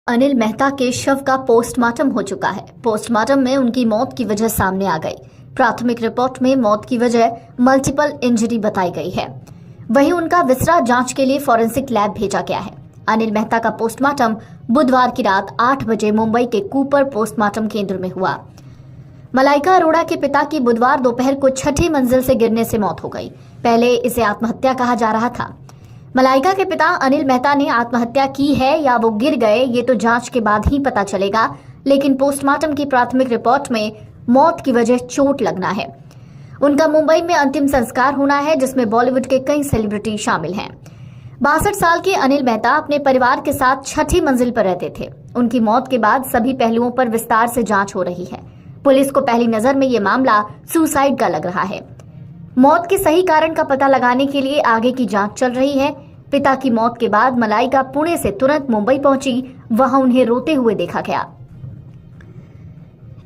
अनिल मेहता के शव का पोस्टमार्टम हो चुका है। पोस्टमार्टम में उनकी मौत की वजह सामने आ गई। प्राथमिक रिपोर्ट में मौत की वजह मल्टीपल इंजरी बताई गई है। वहीं उनका विसरा जांच के लिए फॉरेंसिक लैब भेजा गया है। अनिल मेहता का पोस्टमार्टम बुधवार की रात 8 बजे मुंबई के कूपर पोस्टमार्टम केंद्र में हुआ। मलाइका अरोड़ा के पिता की बुधवार दोपहर को छठी मंजिल से गिरने से मौत हो गई। पहले इसे आत्महत्या कहा जा रहा था। मलाइका के पिता अनिल मेहता ने आत्महत्या की है या वो गिर गए, ये तो जांच के बाद ही पता चलेगा, लेकिन पोस्टमार्टम की प्राथमिक रिपोर्ट में मौत की वजह चोट लगना है। उनका मुंबई में अंतिम संस्कार होना है, जिसमें बॉलीवुड के कई सेलिब्रिटी शामिल हैं। 62 साल के अनिल मेहता अपने परिवार के साथ छठी मंजिल पर रहते थे। उनकी मौत के बाद सभी पहलुओं पर विस्तार से जांच हो रही है। पुलिस को पहली नजर में ये मामला सुसाइड का लग रहा है। मौत के सही कारण का पता लगाने के लिए आगे की जांच चल रही है। पिता की मौत के बाद मलाइका पुणे से तुरंत मुंबई पहुंची। वहां उन्हें रोते हुए देखा गया।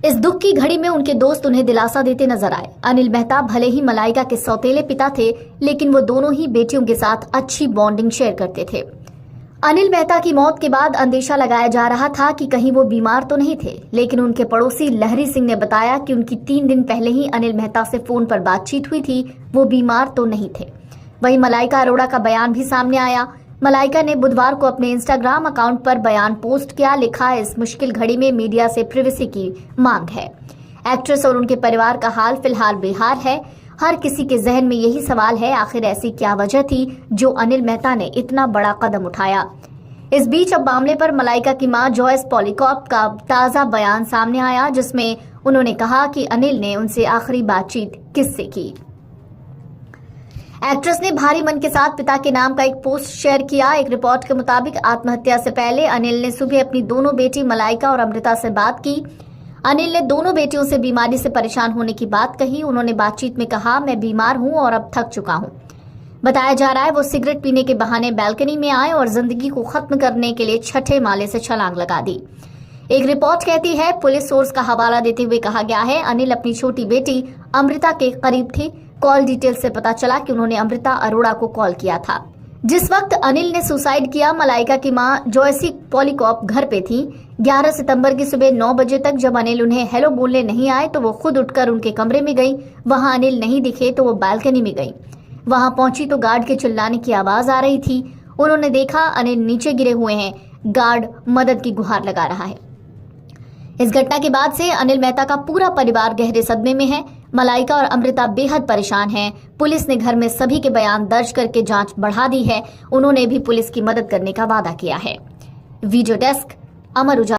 इस दुख की घड़ी में उनके दोस्त उन्हें दिलासा देते नजर आए। अनिल मेहता भले ही मलाइका के सौतेले पिता थे, लेकिन वो दोनों ही बेटियों के साथ अच्छी बॉन्डिंग शेयर करते थे। अनिल मेहता की मौत के बाद अंदेशा लगाया जा रहा था कि कहीं वो बीमार तो नहीं थे, लेकिन उनके पड़ोसी लहरी सिंह ने बताया कि उनकी 3 दिन पहले ही अनिल मेहता से फोन पर बातचीत हुई थी। वो बीमार तो नहीं थे। वहीं मलाइका अरोड़ा का बयान भी सामने आया। मलाइका ने बुधवार को अपने इंस्टाग्राम अकाउंट पर बयान पोस्ट किया। लिखा, इस मुश्किल घड़ी में मीडिया से प्रिवेसी की मांग है। एक्ट्रेस और उनके परिवार का हाल फिलहाल बेहाल है। हर किसी के जहन में यही सवाल है, आखिर ऐसी क्या वजह थी जो अनिल मेहता ने इतना बड़ा कदम उठाया। इस बीच अब मामले पर मलाइका की मां जॉयस पॉलीकॉप का ताजा बयान सामने आया, जिसमें उन्होंने कहा कि अनिल ने उनसे आखिरी बातचीत किससे की। एक्ट्रेस ने भारी मन के साथ पिता के नाम का एक पोस्ट शेयर किया। एक रिपोर्ट के मुताबिक आत्महत्या से पहले अनिल ने सुबह अपनी दोनों बेटी मलाइका और अमृता से बात की। अनिल ने दोनों बेटियों से बीमारी से परेशान होने की बात कही। उन्होंने बातचीत में कहा, मैं बीमार हूं और अब थक चुका हूं। बताया जा रहा है वो सिगरेट पीने के बहाने बालकनी में आए और जिंदगी को खत्म करने के लिए छठे माले से छलांग लगा दी। एक रिपोर्ट कहती है, पुलिस सोर्स का हवाला देते हुए कहा गया है, अनिल अपनी छोटी बेटी अमृता के करीब थे। कॉल डिटेल से पता चला कि उन्होंने अमृता अरोड़ा को कॉल किया था। जिस वक्त अनिल ने सुसाइड किया, मलाइका की मां जॉयसी पॉलीकॉप घर पे थी। 11 सितंबर की सुबह 9 बजे तक जब अनिल उन्हें हेलो बोलने नहीं आए तो वो खुद उठकर उनके कमरे में गई। वहां अनिल नहीं दिखे तो वो बालकनी में गई। वहां पहुंची तो गार्ड के चिल्लाने की आवाज आ रही थी। उन्होंने देखा अनिल नीचे गिरे हुए हैं। गार्ड मदद की गुहार लगा रहा है। इस घटना के बाद से अनिल मेहता का पूरा परिवार गहरे सदमे में है। मलाइका और अमृता बेहद परेशान हैं। पुलिस ने घर में सभी के बयान दर्ज करके जांच बढ़ा दी है। उन्होंने भी पुलिस की मदद करने का वादा किया है। Video desk, Amar Ujala.